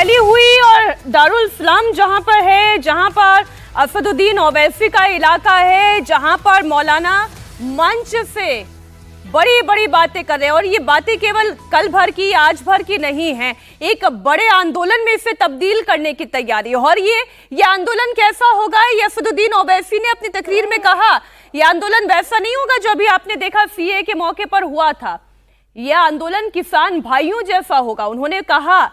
फैली हुई और दारुल इस्लाम जहां पर है, जहां पर असदुद्दीन ओवैसी का इलाका है, जहां पर मौलाना मंच से बड़ी बड़ी बातें कर रहे हैं और ये बातें केवल कल भर की, आज भर की नहीं है, एक बड़े आंदोलन में इसे तब्दील करने की तैयारी है। और ये आंदोलन कैसा होगा, ये असदुद्दीन ओवैसी ने अपनी तकरीर में कहा, ये आंदोलन वैसा नहीं होगा जो अभी आपने देखा सीए के मौके पर हुआ था। यह आंदोलन किसान भाइयों जैसा होगा। उन्होंने कहा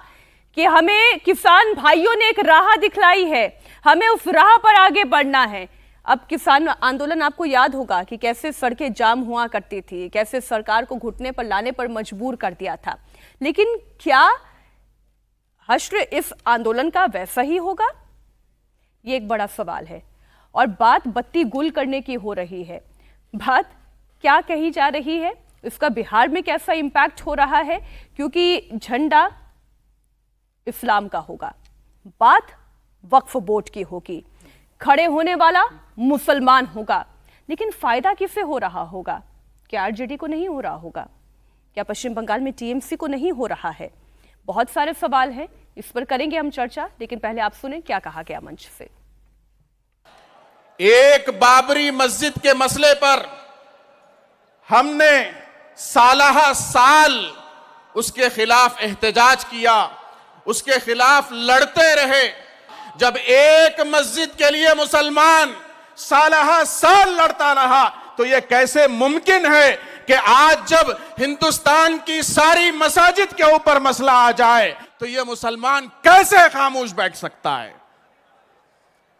कि हमें किसान भाइयों ने एक राह दिखलाई है, हमें उस राह पर आगे बढ़ना है। अब किसान आंदोलन आपको याद होगा कि कैसे सड़कें जाम हुआ करती थी, कैसे सरकार को घुटने पर लाने पर मजबूर कर दिया था। लेकिन क्या हश्र इस आंदोलन का वैसा ही होगा, ये एक बड़ा सवाल है। और बात बत्ती गुल करने की हो रही है, बात क्या कही जा रही है, इसका बिहार में कैसा इंपैक्ट हो रहा है, क्योंकि झंडा इस्लाम का होगा, बात वक्फ बोर्ड की होगी, खड़े होने वाला मुसलमान होगा। लेकिन फायदा किसे हो रहा होगा? क्या आरजेडी को नहीं हो रहा होगा? क्या पश्चिम बंगाल में टीएमसी को नहीं हो रहा है? बहुत सारे सवाल हैं, इस पर करेंगे हम चर्चा। लेकिन पहले आप सुने क्या कहा गया मंच से। एक बाबरी मस्जिद के मसले पर हमने सालाहा साल उसके खिलाफ एहतजाज किया, उसके खिलाफ लड़ते रहे। जब एक मस्जिद के लिए मुसलमान सालाहा साल लड़ता रहा तो यह कैसे मुमकिन है कि आज जब हिंदुस्तान की सारी मसाजिद के ऊपर मसला आ जाए तो यह मुसलमान कैसे खामोश बैठ सकता है?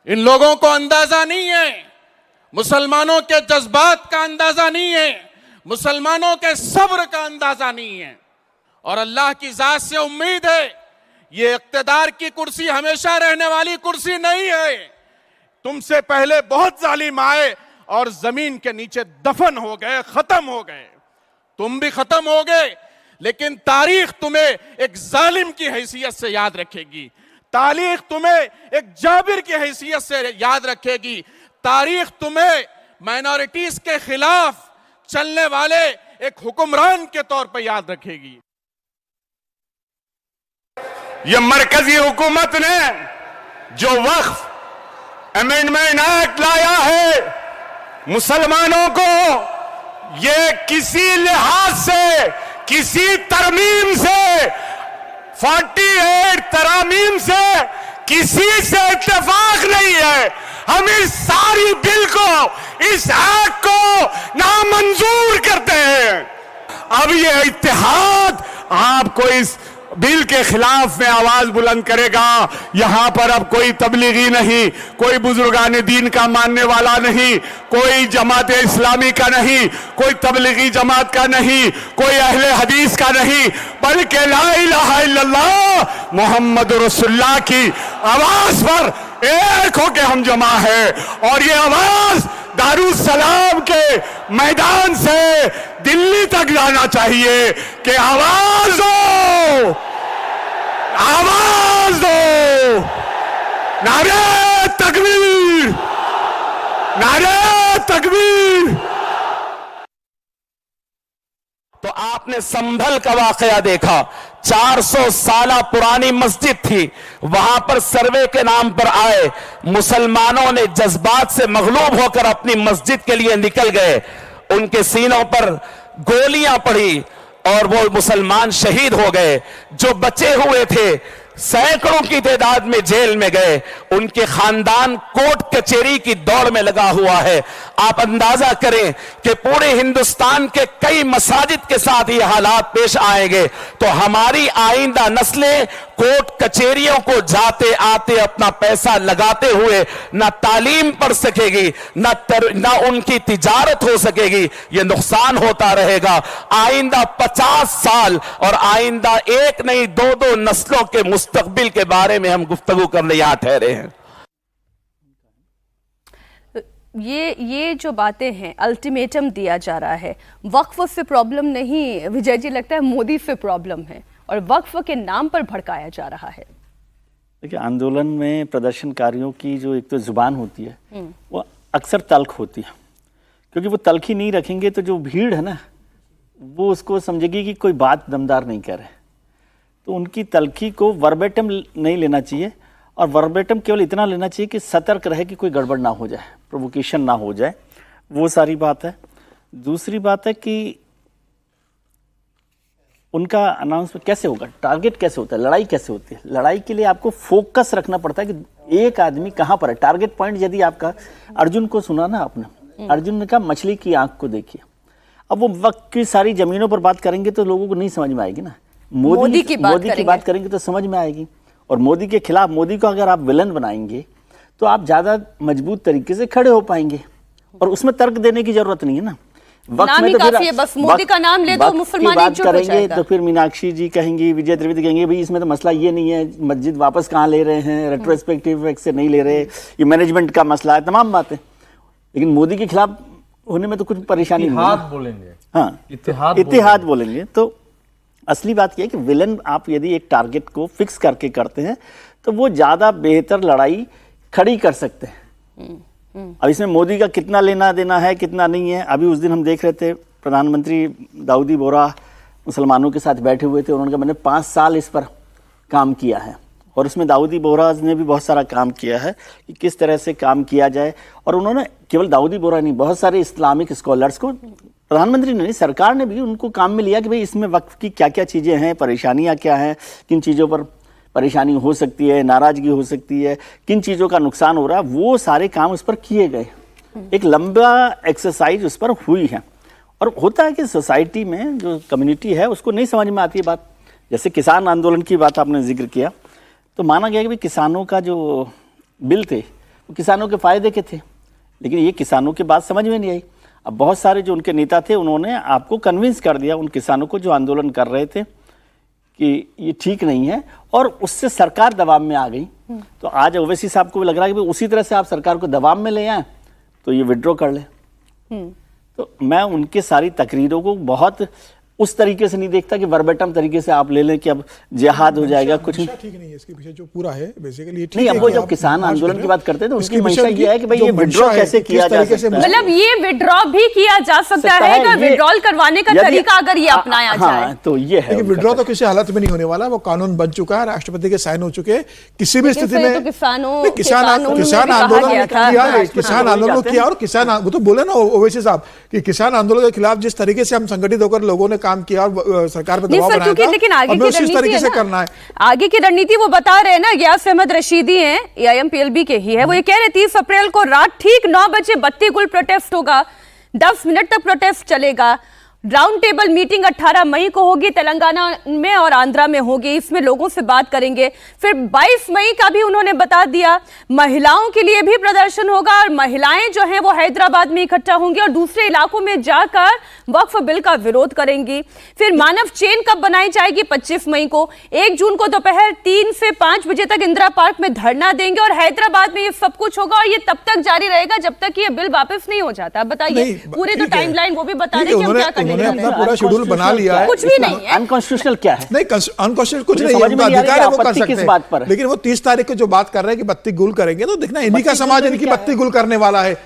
इन लोगों को अंदाजा नहीं है, मुसलमानों के जज्बात का अंदाजा नहीं है, मुसलमानों के सब्र का अंदाजा नहीं है। और अल्लाह की जात से उम्मीद है, ये इक्तदार की कुर्सी हमेशा रहने वाली कुर्सी नहीं है। तुमसे पहले बहुत जालिम आए और जमीन के नीचे दफन हो गए, खत्म हो गए, तुम भी खत्म हो गए। लेकिन तारीख तुम्हें एक जालिम की हैसियत से याद रखेगी, तारीख तुम्हें एक जाबिर की हैसियत से याद रखेगी, तारीख तुम्हें माइनॉरिटीज के खिलाफ चलने वाले एक हुक्मरान के तौर पर याद रखेगी। ये मरकजी हुकूमत ने जो वक्फ अमेंडमेंट एक्ट लाया है, मुसलमानों को ये किसी लिहाज से, किसी तरमीम से, 48 तरामीम से किसी से इत्तेफाक नहीं है। हम इस सारी बिल को, इस एक्ट को नामंजूर करते हैं। अब ये इत्तेहाद आपको इस बिल के खिलाफ में आवाज बुलंद करेगा। यहां पर अब कोई तबलीगी नहीं, कोई बुजुर्गान दीन का मानने वाला नहीं, कोई जमात इस्लामी का नहीं, कोई तबलीगी जमात का नहीं, कोई अहले हदीस का नहीं, बल्कि ला इलाहा इल्लल्लाह मोहम्मद रसूलुल्लाह की आवाज पर एक होके हम जमा है। और ये आवाज दारुल सलाम के मैदान से दिल्ली तक जाना चाहिए कि आवाज दो, आवाज दो, नारे तकबीर, नारे तकबीर। तो आपने संभल का वाकया देखा, 400 साल पुरानी मस्जिद थी, वहां पर सर्वे के नाम पर आए मुसलमानों ने जज्बात से मगलूब होकर अपनी मस्जिद के लिए निकल गए, उनके सीनों पर गोलियां पड़ी और वो मुसलमान शहीद हो गए। जो बचे हुए थे सैकड़ों की तादाद में जेल में गए, उनके खानदान कोर्ट कचहरी की दौड़ में लगा हुआ है। आप अंदाजा करें कि पूरे हिंदुस्तान के कई मसाजिद के साथ ये हालात पेश आएंगे तो हमारी आइंदा नस्लें कोर्ट कचहरियों को जाते आते अपना पैसा लगाते हुए ना तालीम पढ़ सकेगी, ना उनकी तिजारत हो सकेगी, ये नुकसान होता रहेगा। आइंदा 50 साल और आइंदा एक नहीं दो नस्लों के मुस्तकबिल के बारे में हम गुफ्तगू करने यहां ठहरे हैं। ये जो बातें हैं, अल्टीमेटम दिया जा रहा है, वक्फ से प्रॉब्लम नहीं विजय जी, लगता है मोदी से प्रॉब्लम है और वक्फ के नाम पर भड़काया जा रहा है। देखिए, आंदोलन में प्रदर्शनकारियों की जो एक तो जुबान होती है वो अक्सर तल्ख होती है, क्योंकि वो तल्ख ही नहीं रखेंगे तो जो भीड़ है ना वो उसको समझेगी कि कोई बात दमदार नहीं कर रहे। तो उनकी तलखी को वर्बेटम नहीं लेना चाहिए, और वर्बेटम केवल इतना लेना चाहिए कि सतर्क रहे कि कोई गड़बड़ ना हो जाए, प्रोवोकेशन ना हो जाए, वो सारी बात है। दूसरी बात है कि उनका अनाउंसमेंट कैसे होगा, टारगेट कैसे होता है, लड़ाई कैसे होती है। लड़ाई के लिए आपको फोकस रखना पड़ता है कि एक आदमी कहाँ पर है, टारगेट पॉइंट। यदि आपका अर्जुन को सुना ना आपने, अर्जुन ने कहा मछली की आंख को देखिए। अब वो वक्त की सारी जमीनों पर बात करेंगे तो लोगों को नहीं समझ में आएगी ना। मोदी की बात करेंगे तो समझ में आएगी। और मोदी के खिलाफ, मोदी को अगर आप विलन बनाएंगे तो आप ज्यादा मजबूत तरीके से खड़े हो पाएंगे, और उसमें तर्क देने की जरूरत नहीं है ना। वक्त में तो काफी है, बस मोदी का नाम ले तो मुसलमान बात करेंगे तो फिर मीनाक्षी जी कहेंगी, विजय त्रिवेदी कहेंगे भाई इसमें तो मसला ये नहीं है, मस्जिद वापस कहाँ ले रहे हैं, रेट्रोस्पेक्टिव इफेक्ट से नहीं ले रहे, ये मैनेजमेंट का मसला है, तमाम बातें। लेकिन मोदी के खिलाफ होने में तो कुछ परेशानी नहीं है। बोलेंगे, हाँ इत्तेहाद बोलेंगे। तो असली बात यह है कि विलन आप यदि एक टारगेट को फिक्स करके करते हैं तो वो ज्यादा बेहतर लड़ाई खड़ी कर सकते हैं। अब इसमें मोदी का कितना लेना देना है, कितना नहीं है। अभी उस दिन हम देख रहे थे प्रधानमंत्री दाऊदी बोहरा मुसलमानों के साथ बैठे हुए थे, उन्होंने कहा मैंने 5 साल इस पर काम किया है, और उसमें दाऊदी बोहरा ने भी बहुत सारा काम किया है कि किस तरह से काम किया जाए। और उन्होंने केवल दाऊदी बोहरा नहीं, बहुत सारे इस्लामिक स्कॉलर्स को, प्रधानमंत्री ने नहीं, सरकार ने भी उनको काम में लिया कि भाई इसमें वक्त की क्या क्या चीज़ें हैं, परेशानियाँ क्या हैं, किन चीज़ों पर परेशानी हो सकती है, नाराजगी हो सकती है, किन चीज़ों का नुकसान हो रहा है, वो सारे काम उस पर किए गए। एक लंबा एक्सरसाइज उस पर हुई है। और होता है कि सोसाइटी में जो कम्युनिटी है उसको नहीं समझ में आती है बात। जैसे किसान आंदोलन की बात आपने जिक्र किया, तो माना गया कि भाई किसानों का जो बिल थे वो किसानों के फायदे के थे, लेकिन ये किसानों की बात समझ में नहीं आई। अब बहुत सारे जो उनके नेता थे उन्होंने आपको कन्विंस कर दिया उन किसानों को जो आंदोलन कर रहे थे कि ये ठीक नहीं है, और उससे सरकार दबाव में आ गई। तो आज ओवैसी साहब को भी लग रहा है कि उसी तरह से आप सरकार को दबाव में ले आए तो ये विड्रॉ कर ले। तो मैं उनके सारी तकरीरों को बहुत उस तरीके से नहीं देखता कि वर्बेटम तरीके से आप ले लें कि अब जिहाद हो जाएगा, कुछ नहीं। ठीक नहीं है, इसके पीछे जो पूरा है बेसिकली नहीं। अब वो जब किसान आंदोलन की बात करते हैं तो उसकी मंशा ये है कि भाई ये विड्रॉ कैसे किया जा सकता है, मतलब ये विड्रॉ भी किया जा सकता है अगर विड्रॉल करवाने का तरीका अगर ये अपनाया जाए तो ये है। विड्रॉ तो किसी हालत में नहीं होने वाला, वो कानून बन चुका है, राष्ट्रपति के साइन हो चुके हैं। किसी भी स्थिति में किसान आंदोलन किया, और किसान वो तो बोले ना ओवैसी साहब कि किसान आंदोलन के खिलाफ जिस तरीके से हम संगठित होकर लोगों ने काम किया और सरकार पे दबाव बनाया था, लेकिन आगे की रणनीति से करना है। आगे की रणनीति वो बता रहे हैं ना, गियास अहमद रशीदी हैं, AIMPLB के ही है, वो ये कह रहे 30 अप्रैल को रात ठीक 9 बजे बत्ती गुल प्रोटेस्ट होगा, 10 मिनट तक प्रोटेस्ट चलेगा। राउंड टेबल मीटिंग 18 मई को होगी, तेलंगाना में और आंध्रा में होगी, इसमें लोगों से बात करेंगे। फिर 22 मई का भी उन्होंने बता दिया, महिलाओं के लिए भी प्रदर्शन होगा, और महिलाएं जो हैं वो हैदराबाद में इकट्ठा होंगी और दूसरे इलाकों में जाकर वक्फ बिल का विरोध करेंगी। फिर मानव चेन कब बनाई जाएगी, 25 मई को। 1 जून को दोपहर 3 से 5 बजे तक इंदिरा पार्क में धरना देंगे, और हैदराबाद में ये सब कुछ होगा, और ये तब तक जारी रहेगा जब तक ये बिल वापस नहीं हो जाता। बताइए पूरे तो टाइमलाइन वो भी बता रहे कि हम क्या करेंगे। उन्होंने अपना पूरा शेड्यूल बना लिया है, कुछ भी नहीं है। अनकॉन्स्टिट्यूशनल क्या है? नहीं, अनकॉन्स्टिट्यूशनल कुछ नहीं है, उनका अधिकार है, वो कर सकते हैं। लेकिन वो 30 तारीख को जो बात कर रहे हैं कि बत्ती गुल करेंगे, तो देखना इन्हीं का समाज इनकी बत्ती गुल करने वाला है।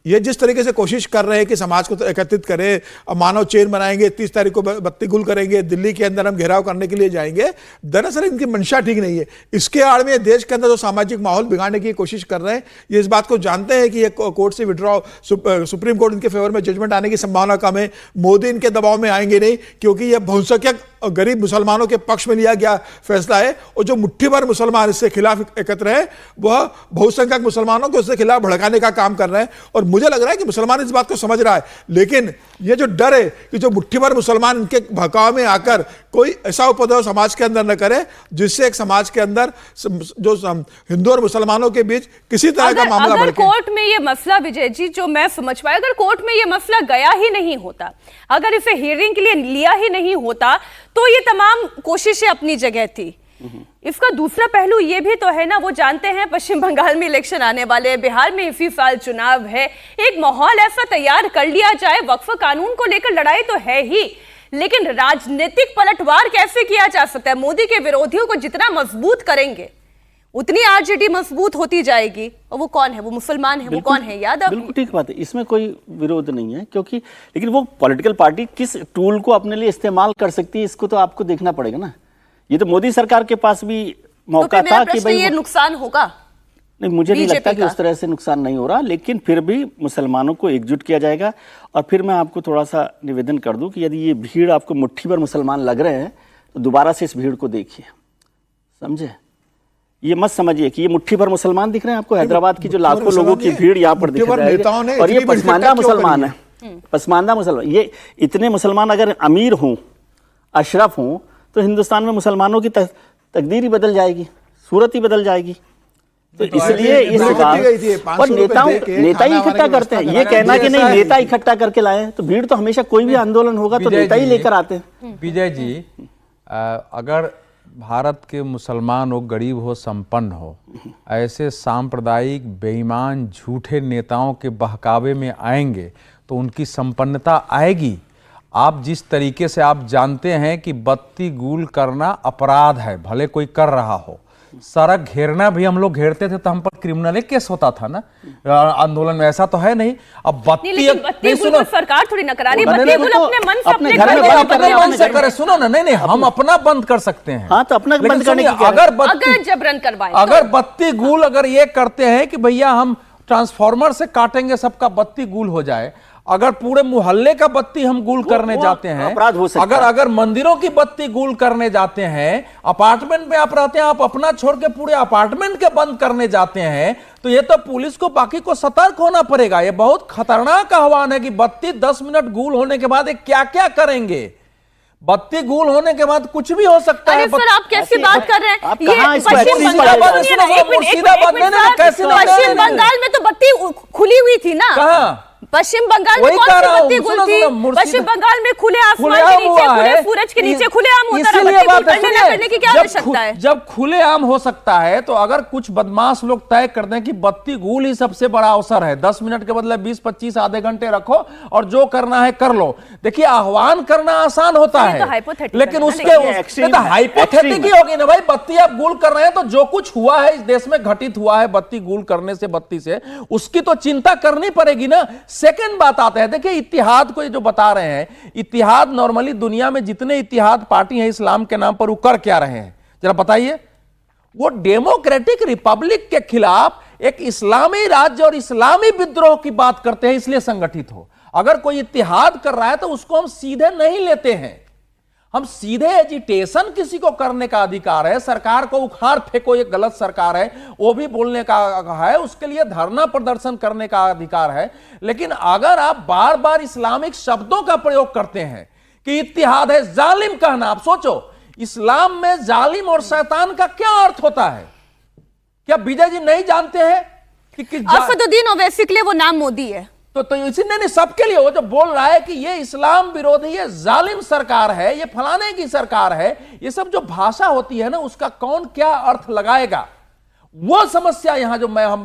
ये जिस तरीके से कोशिश कर रहे हैं कि समाज को एकत्रित करें, मानव चेन बनाएंगे, 30 तारीख को बत्ती गुल करेंगे, दिल्ली के अंदर हम घेराव करने के लिए जाएंगे, दरअसल इनकी मंशा ठीक नहीं है। इसके आड़ में देश के अंदर जो सामाजिक माहौल बिगाड़ने की कोशिश कर रहे हैं, ये इस बात को जानते हैं कि ये कोर्ट से विड्रॉ, सुप्रीम कोर्ट इनके फेवर में जजमेंट आने की संभावना कम है। मोदी इनके दबाव में आएंगे नहीं, क्योंकि यह बहुसंख्यक गरीब मुसलमानों के पक्ष में लिया गया फैसला है, और जो मुट्ठी भर मुसलमान इससे खिलाफ एकत्र है, वह बहुसंख्यक मुसलमानों को इससे खिलाफ भड़काने का काम कर रहे हैं। और मुझे लग रहा है कि मुसलमान इस बात को समझ रहा है, लेकिन ये जो डर है कि जो मुट्ठी भर मुसलमान इनके भड़काव में आकर कोई ऐसा उपद्रव समाज के अंदर न करे जिससे एक समाज के अंदर जो हिंदू और मुसलमानों के बीच किसी तरह का मामला अगर कोर्ट में ये मसला, विजय जी जो मैं समझ पाया, अगर कोर्ट में ये मसला गया ही नहीं होता, अगर इसे हियरिंग के लिए लिया ही नहीं होता, तो ये तमाम कोशिशें अपनी जगह थी। इसका दूसरा पहलू ये भी तो है ना, वो जानते हैं पश्चिम बंगाल में इलेक्शन आने वाले हैं, बिहार में इसी साल चुनाव है, एक माहौल ऐसा तैयार कर लिया जाए, वक्फ कानून को लेकर लड़ाई तो है ही, लेकिन राजनीतिक पलटवार कैसे किया जा सकता है? मोदी के विरोधियों को जितना मजबूत करेंगे उतनी आरजेडी मजबूत होती जाएगी। और वो कौन है? वो मुसलमान है, वो कौन है? यादव। बिल्कुल ठीक बात है, इसमें कोई विरोध नहीं है, क्योंकि लेकिन वो पॉलिटिकल पार्टी किस टूल को अपने लिए इस्तेमाल कर सकती है, इसको तो आपको देखना पड़ेगा ना। ये तो मोदी सरकार के पास भी तो मौका फिर मेरा था कि प्रश्न, भाई ये नुकसान होगा? नहीं, मुझे नहीं लगता बीजेपी कि का उस तरह से नुकसान नहीं हो रहा, लेकिन फिर भी मुसलमानों को एकजुट किया जाएगा। और फिर मैं आपको थोड़ा सा निवेदन कर दूं कि यदि ये भीड़ आपको मुट्ठी भर मुसलमान लग रहे हैं तो दोबारा से इस भीड़ को देखिए, समझे? ये मत समझिए कि ये मुट्ठी भर मुसलमान दिख रहे हैं आपको। हैदराबाद की जो लाखों लोगों की भीड़ यहाँ पर दिख रही है, और ये पसमानदा मुसलमान है, पसमानदा मुसलमान। ये इतने मुसलमान अगर अमीर हों, अशरफ हों, तो हिंदुस्तान में मुसलमानों की तकदीर ही बदल जाएगी, सूरत ही बदल जाएगी। तो इसलिए इस बार और नेता ही इकट्ठा करते हैं। ये कहना कि नहीं नेता इकट्ठा करके लाए, तो भीड़ तो हमेशा कोई भी आंदोलन होगा तो नेता ही लेकर आते हैं। विजय जी, अगर भारत के मुसलमान हो, गरीब हो, संपन्न हो, ऐसे सांप्रदायिक बेईमान झूठे नेताओं के बहकावे में आएंगे तो उनकी संपन्नता आएगी। आप जिस तरीके से आप जानते हैं कि बत्ती गूल करना अपराध है, भले कोई कर रहा हो, सड़क घेरना भी हम लोग घेरते थे तो हम पर क्रिमिनल केस होता था ना आंदोलन में, ऐसा तो है नहीं। अब बत्ती सुनो, सरकार थोड़ी न करा रही, बत्ती गुल अपने मन से अपने घर में अपने मन से करे। सुनो ना, नहीं हम अपना बंद कर सकते हैं। हाँ, तो अपना बंद करने की अगर जबरन करवाएं, अगर बत्ती गूल अगर ये करते हैं कि भैया हम ट्रांसफार्मर से काटेंगे सबका बत्ती गूल हो जाए, अगर पूरे मोहल्ले का बत्ती हम गूल करने जाते हैं, अपराध हो सकता है। अगर मंदिरों की बत्ती गूल करने जाते हैं, अपार्टमेंट में आप रहते हैं, आप अपना छोड़ के पूरे अपार्टमेंट के बंद करने जाते हैं, तो ये तो पुलिस को बाकी को सतर्क होना पड़ेगा। ये बहुत खतरनाक आह्वान है कि बत्ती 10 मिनट गूल होने के बाद क्या क्या करेंगे। बत्ती गूल होने के बाद कुछ भी हो सकता है। सर आप कैसी बात कर रहे हैं? पश्चिम बंगाल में तो बत्ती खुली हुई थी ना। कहाँ? पश्चिम बंगाल में कौन सी बत्ती गुल थी? पश्चिम बंगाल में खुले आसमान के नीचे, खुले सूरज के नीचे खुले आम होता है। बत्ती गुल करने की क्या आवश्यकता है? जब खुले आम हो सकता है तो अगर कुछ बदमाश लोग तय कर दें कि बत्ती गुल ही सबसे बड़ा अवसर है, 10 मिनट के बदले 20-25 आधे घंटे रखो और जो करना है कर लो। देखिए, आह्वान करना आसान होता है, लेकिन उसके हाइपोथेटिक ही होगी ना भाई। बत्ती आप गुल कर रहे हैं तो जो कुछ हुआ है इस देश में, घटित हुआ है बत्ती गुल करने से, बत्ती से, उसकी तो चिंता करनी पड़ेगी ना। सेकंड बात आता है, देखिए इत्तिहाद को ये जो बता रहे हैं, इत्तिहाद नॉर्मली दुनिया में जितने इत्तिहाद पार्टी हैं इस्लाम के नाम पर, वो कर क्या रहे हैं जरा बताइए। वो डेमोक्रेटिक रिपब्लिक के खिलाफ एक इस्लामी राज्य और इस्लामी विद्रोह की बात करते हैं, इसलिए संगठित हो। अगर कोई इत्तिहाद कर रहा है तो उसको हम सीधे नहीं लेते हैं। हम सीधे एजिटेशन किसी को करने का अधिकार है, सरकार को उखाड़ फेंको, एक गलत सरकार है वो भी बोलने का है, उसके लिए धरना प्रदर्शन करने का अधिकार है। लेकिन अगर आप बार बार इस्लामिक शब्दों का प्रयोग करते हैं कि इत्तिहाद है, जालिम कहना, आप सोचो इस्लाम में जालिम और शैतान का क्या अर्थ होता है? क्या विजय जी नहीं जानते हैं कि असदुद्दीन ओवैसी के लिए वो नाम मोदी है? तो इसी नहीं सबके लिए, वो जो बोल रहा है कि ये इस्लाम विरोधी, ये जालिम सरकार है, ये फलाने की सरकार है, ये सब जो भाषा होती है ना, उसका कौन क्या अर्थ लगाएगा, वो समस्या यहां जो हम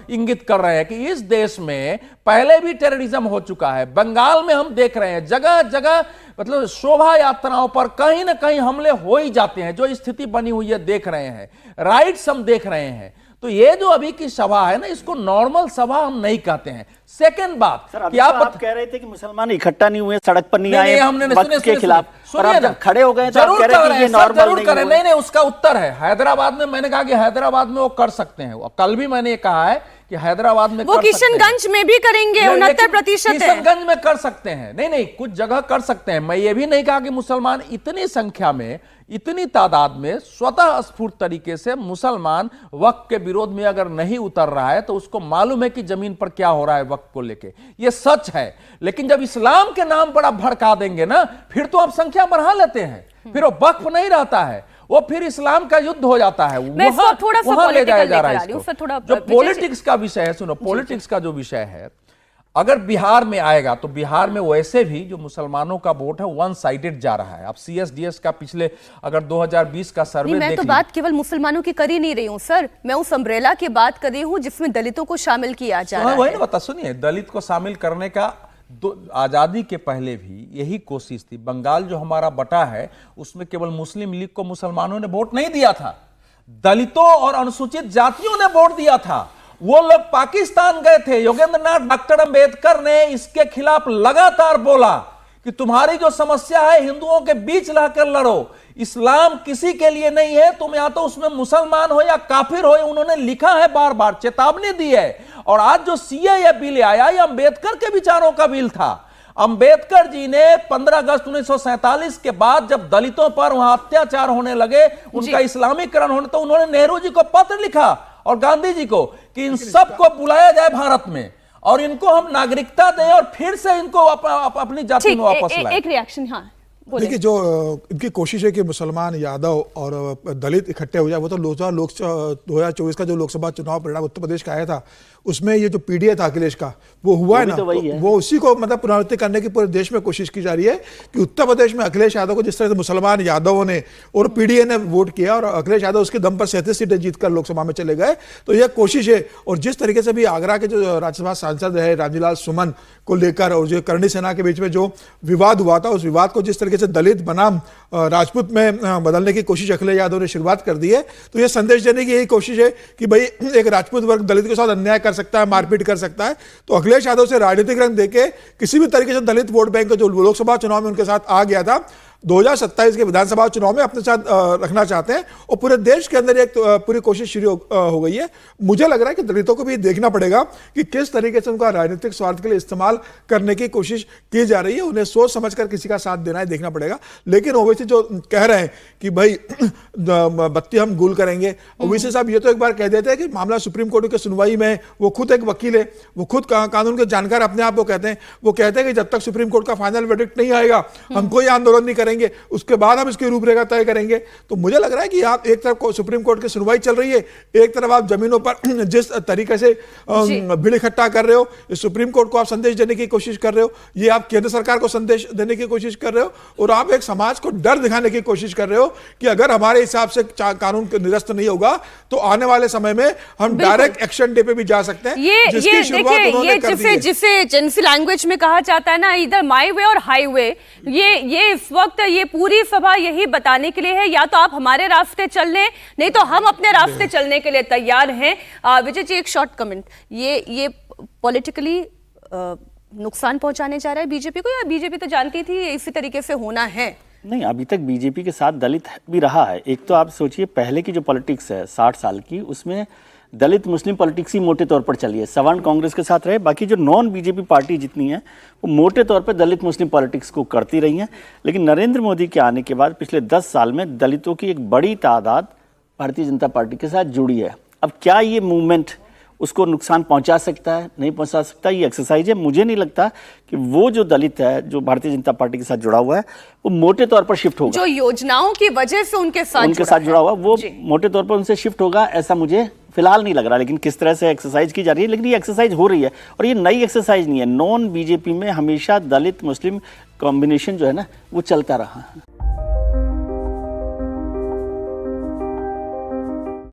इंगित कर रहे हैं कि इस देश में पहले भी टेररिज्म हो चुका है। बंगाल में हम देख रहे हैं जगह जगह, मतलब शोभा यात्राओं पर कहीं ना कहीं हमले हो ही जाते हैं। जो स्थिति बनी हुई है देख रहे हैं, राइट्स हम देख रहे हैं। तो ये जो अभी की सभा है ना, इसको नॉर्मल सभा हम नहीं कहते हैं। सेकंड बात, कि आप कह रहे थे कि मुसलमान इकट्ठा नहीं हुए, सड़क पर नहीं आए वक्त के खिलाफ, जब खड़े हो गए तो आप कह रहे हैं कि ये नॉर्मल नहीं नहीं, उसका उत्तर है हैदराबाद में। मैंने कहा कि हैदराबाद में वो कर सकते हैं, कल भी मैंने कहा है कि हैदराबाद में वो किशनगंज में भी करेंगे, 69% किशनगंज में कर सकते हैं। नहीं, कुछ जगह कर सकते हैं। मैं ये भी नहीं कहा कि मुसलमान इतनी संख्या में, इतनी तादाद में स्वतः स्फूर्त तरीके से मुसलमान वक्फ के विरोध में अगर नहीं उतर रहा है तो उसको मालूम है कि जमीन पर क्या हो रहा है वक्फ को लेके, ये सच है। लेकिन जब इस्लाम के नाम पर आप भड़का देंगे ना, फिर तो आप संख्या बढ़ा लेते हैं, फिर वो वक्फ नहीं रहता है, वो फिर इस्लाम का युद्ध हो जाता है। वहां ले जाया जा रहा है इसको। जो पॉलिटिक्स का विषय है, सुनो, पॉलिटिक्स का जो विषय है, अगर बिहार में आएगा तो बिहार में वैसे भी जो मुसलमानों का वोट है वन साइडेड जा रहा है। अब CSDS का पिछले अगर 2020 का सर्वे मैं तो बात केवल मुसलमानों की कर ही नहीं रही हूँ सर, मैं उस अम्ब्रेला की बात कर रही हूँ जिसमें दलितों को शामिल किया जा रहा है। वही ना बता, सुनिए, दलित को शामिल करने का आजादी के पहले भी यही कोशिश थी। बंगाल जो हमारा बटा है उसमें केवल मुस्लिम लीग को मुसलमानों ने वोट नहीं दिया था, दलितों और अनुसूचित जातियों ने वोट दिया था। वो लोग पाकिस्तान गए थे, योगेंद्र नाथ डॉक्टर अंबेडकर ने इसके खिलाफ लगातार बोला कि तुम्हारी जो समस्या है हिंदुओं के बीच रहकर लड़ो, इस्लाम किसी के लिए नहीं है, तुम या तो उसमें मुसलमान हो या काफिर हो, उन्होंने लिखा है, बार बार चेतावनी दी है। और आज जो सीएए बिल आया, ये अंबेडकर के विचारों का बिल था। अंबेडकर जी ने 15 अगस्त 1947 के बाद जब दलितों पर वहां अत्याचार होने लगे, उनका इस्लामीकरण होने, तो उन्होंने नेहरू जी को पत्र लिखा और गांधी जी को कि इन सबको बुलाया जाए भारत में और इनको हम नागरिकता दें और फिर से इनको अपनी जाति में वापस लाएं। एक रिएक्शन। हाँ देखिए, जो इनकी कोशिश है कि मुसलमान, यादव और दलित इकट्ठे हो जाए, वो तो 2024 का जो लोकसभा चुनाव परिणाम उत्तर प्रदेश का आया था, उसमें ये जो पीडीए था अखिलेश का, वो हुआ है ना, तो वो उसी को मतलब पुनरावृत्ति करने की पूरे देश में कोशिश की जा रही है कि उत्तर प्रदेश में अखिलेश यादव को जिस तरह से मुसलमान यादवों ने और पीडीए ने वोट किया और अखिलेश यादव उसके दम पर 37 सीटें जीतकर लोकसभा में चले गए, तो यह कोशिश है। और जिस तरीके से भी आगरा के जो राज्यसभा सांसद है रामजीलाल सुमन को लेकर और जो करणी सेना के बीच में जो विवाद हुआ था, उस विवाद को जिस तरीके से दलित बनाम राजपूत में बदलने की कोशिश अखिलेश यादव ने शुरुआत कर दी है, तो यह संदेश देने की यही कोशिश है कि भाई एक राजपूत वर्ग दलित के साथ अन्याय कर सकता है, मारपीट कर सकता है, तो अखिलेश यादव से राजनीतिक रंग देके किसी भी तरीके से दलित वोट बैंक जो लोकसभा चुनाव में उनके साथ आ गया था, 2027 के विधानसभा चुनाव में अपने साथ रखना चाहते हैं। और पूरे देश के अंदर एक पूरी कोशिश शुरू हो गई है। मुझे लग रहा है कि दलितों को भी देखना पड़ेगा कि किस तरीके से उनका राजनीतिक स्वार्थ के लिए इस्तेमाल करने की कोशिश की जा रही है। उन्हें सोच समझकर किसी का साथ देना है, देखना पड़ेगा। लेकिन ओवैसी जो कह रहे हैं कि भाई बत्ती हम गुल करेंगे, ओवैसी साहब ये तो एक बार कह देते हैं कि मामला सुप्रीम कोर्ट की सुनवाई में, वो खुद एक वकील है, वो खुद कानून के जानकार अपने आप को कहते हैं, वो कहते हैं कि जब तक सुप्रीम कोर्ट का फाइनल वर्डिक्ट नहीं आएगा हम कोई आंदोलन नहीं करेंगे, उसके बाद हम इसकी रूपरेखा तय करेंगे। तो मुझे लग रहा है कि आप एक तरफ सुप्रीम कोर्ट की सुनवाई चल रही है, एक तरफ आप जमीनों पर जिस तरीके से भीड़ इकट्ठा कर रहे हो, इस सुप्रीम कोर्ट को आप संदेश देने की कोशिश कर रहे हो, ये आप केंद्र सरकार को संदेश देने की कोशिश कर रहे हो, और आप एक समाज को डर दिखाने की कोशिश कर रहे हो कि अगर हमारे हिसाब से कानून निरस्त नहीं होगा तो आने वाले समय में हम डायरेक्ट एक्शन डे पे भी जा सकते हैं। ये देखिए, जिसे जेंसी लैंग्वेज में कहा जाता है ना, इधर माई वे और हाईवे, ये इस वक्त ये पूरी सभा यही बताने के लिए है, या तो आप हमारे रास्ते चल लें, नहीं तो हम अपने रास्ते चलने के लिए तैयार हैं। विजय जी, एक शॉर्ट कमेंट, ये पॉलिटिकली नुकसान पहुंचाने जा रहा है बीजेपी को, या बीजेपी तो जानती थी इसी तरीके से होना है? नहीं, अभी तक बीजेपी के साथ दलित भी रहा है। एक तो आप सोचिए, पहले की जो पॉलिटिक्स है 60 साल की, उसमें दलित मुस्लिम पॉलिटिक्स ही मोटे तौर पर चली है। सवर्ण कांग्रेस के साथ रहे, बाकी जो नॉन बीजेपी पार्टी जितनी है वो मोटे तौर पर दलित मुस्लिम पॉलिटिक्स को करती रही हैं। लेकिन नरेंद्र मोदी के आने के बाद पिछले 10 साल में दलितों की एक बड़ी तादाद भारतीय जनता पार्टी के साथ जुड़ी है। अब क्या ये मूवमेंट उसको नुकसान पहुंचा सकता है, नहीं पहुंचा सकता, ये एक्सरसाइज है। मुझे नहीं लगता कि वो जो दलित है जो भारतीय जनता पार्टी के साथ जुड़ा हुआ है वो मोटे तौर पर शिफ्ट होगा, जो योजनाओं की वजह से उनके साथ जुड़ा हुआ वो मोटे तौर पर उनसे शिफ्ट होगा, ऐसा मुझे फिलहाल नहीं लग रहा। लेकिन किस तरह से एक्सरसाइज की जा रही है, लेकिन ये एक्सरसाइज हो रही है और ये नई एक्सरसाइज नहीं है। नॉन बीजेपी में हमेशा दलित मुस्लिम कॉम्बिनेशन जो है ना वो चलता रहा है।